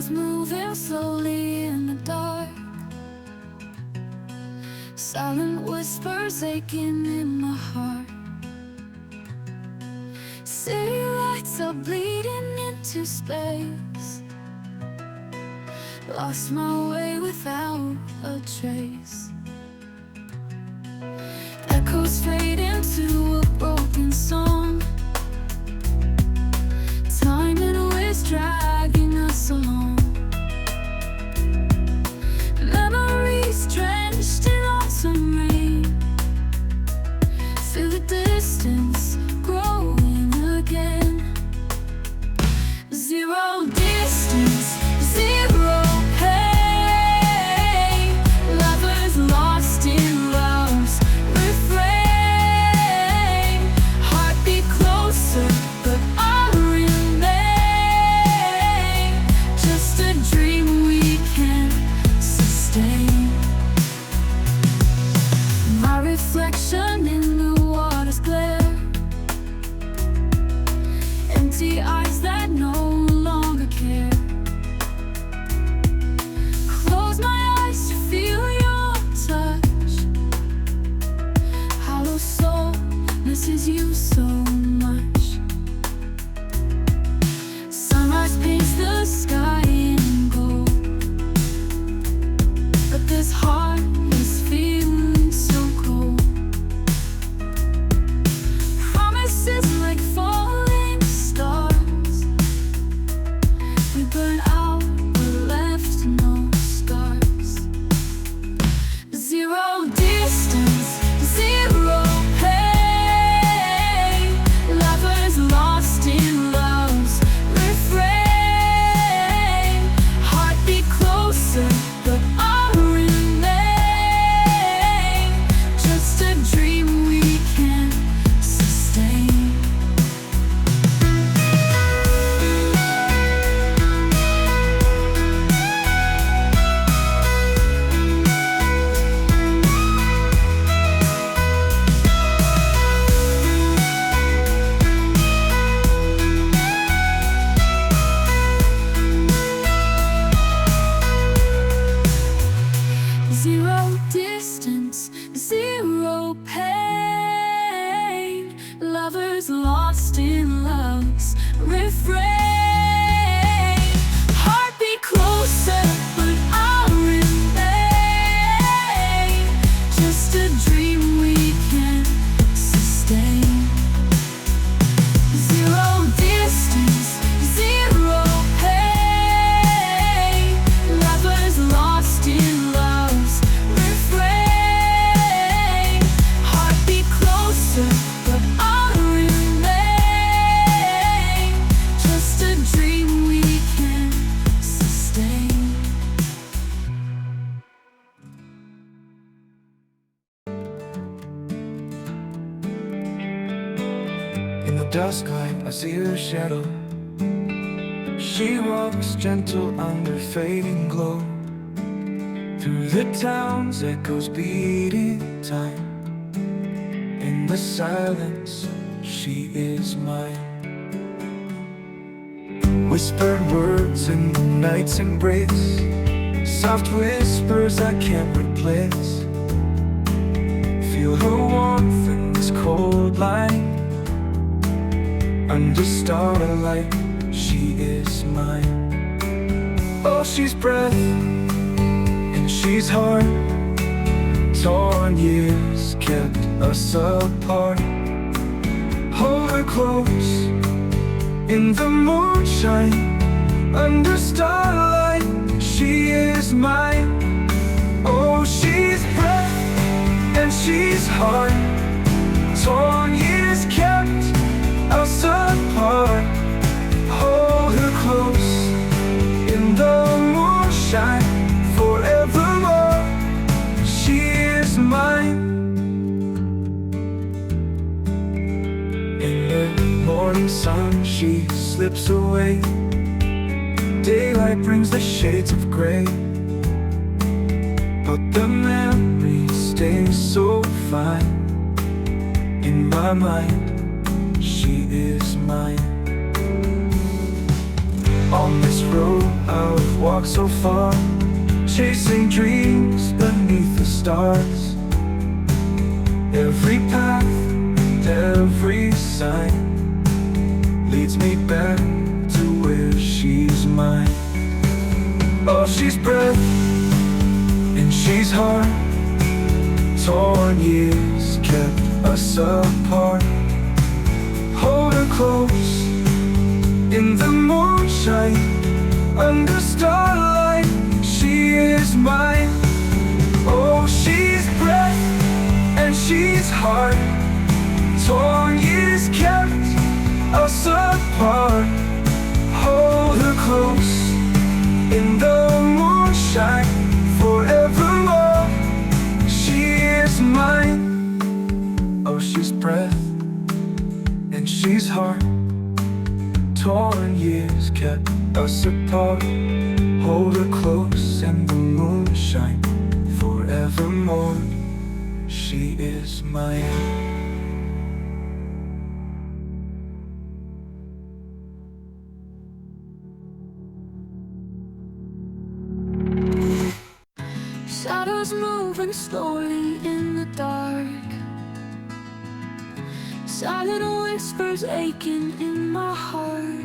Shadows moving slowly in the dark, silent whispers aching in my heart. City lights are bleeding into space, lost my way without a trace. Echoes fade into a broken song, time and waves dragging us along. Memories drenched in autumn rain, feel the distance growing again. Zero distance, zero pain. Lovers lost in love's refrain. Heartbeat closer, but I remain. Just a dream we can't sustain. My reflection in the water's glare, empty eyes that no longer care. Close my eyes to feel your touch. Hollow soul misses you so much. Sunrise paints the sky in gold, but this heart is feeling so cold. Promises like falling stars, we burn out but left no scars. Zero distance, zero pain. Lovers lost in love's refrain. Heartbeat closer, but I remain. Just a dream we can't sustain. Zero distance, zero pain. Lovers lost in love's refrain. Heartbeat closer, but I remain. Just a dream we can't sustain. Zero distance, zero pain. Lovers lost in love's refrain. Heartbeat closer, but I remain. Just a dream we can't sustain. In the dusk I see her shadow. She walks gentle under fading glow, through the town's echoes beating time. In the silence, she is mine. Whispered words in the night's embrace, soft whispers I can't replace. Feel her warmth in this cold light. Under starlight, she is mine. Oh, she's breath and she's heart. Torn years kept us apart. Hold her close in the moonshine. Under starlight, she is mine. Oh, she's breath and she's heart. Torn years kept us apart. Hold her close in the moonshine. Forevermore, she is mine. In the morning sun, she slips away. Daylight brings the shades of gray, but the memory stays so fine. In my mind, she is mine. On this road I've walked so far, chasing dreams beneath the stars. Every path and every sign leads me back to where she's mine. Oh, she's breath and she's heart. Torn years kept us apart. Hold her close in the moonshine, under starlight, she is mine. Oh, she's breath and she's heart. Torn years kept us apart. Hold her close in the moonshine, forevermore, she is mine. Oh, she's breath and she's heart. Torn years kept us apart. Hold her close in the moonshine, forevermore, she is mine. Shadows moving slowly in the dark, silent whispers aching in my heart.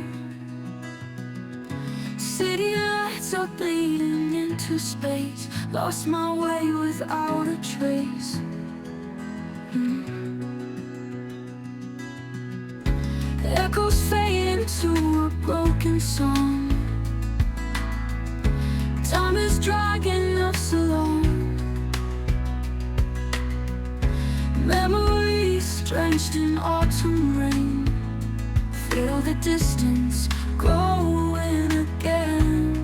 City lights are bleeding into space, lost my way without a trace. Echoes fade into a broken song. Time is dragging us along. Memories drenched in autumn rain, feel the distance growing again.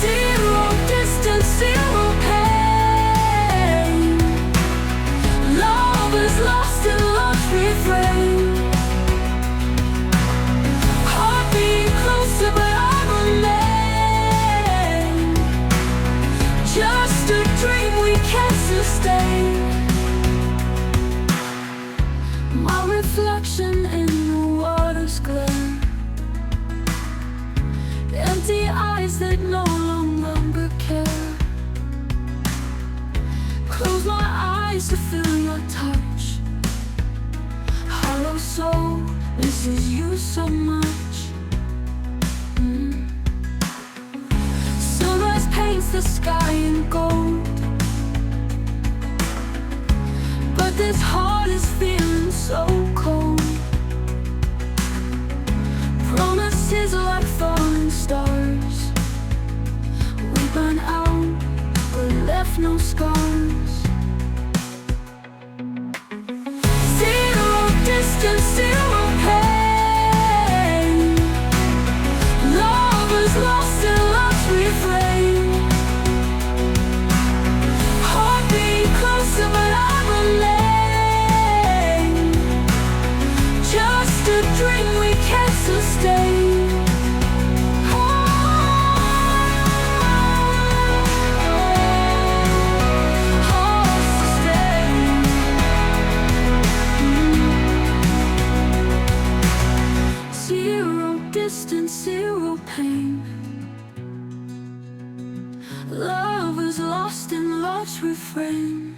Zero distance, zero pain. Love is lost in love's refrain. Heart beat closer, but I remain. Just a dream we can't sustain. My reflection in the water's glare, empty eyes that no longer care. Close my eyes to feel your touch. Hollow soul misses you so much. Sunrise paints the sky in gold, but this heart is feeling so cold. Promises are like falling stars, we burn out but left no scars. Zero distance, zero pain. Love is lost in love's refrain. Heart beat closer, but I remain. Just a dream we can't sustain. Zero distance, zero pain. Love is lost in love's refrain.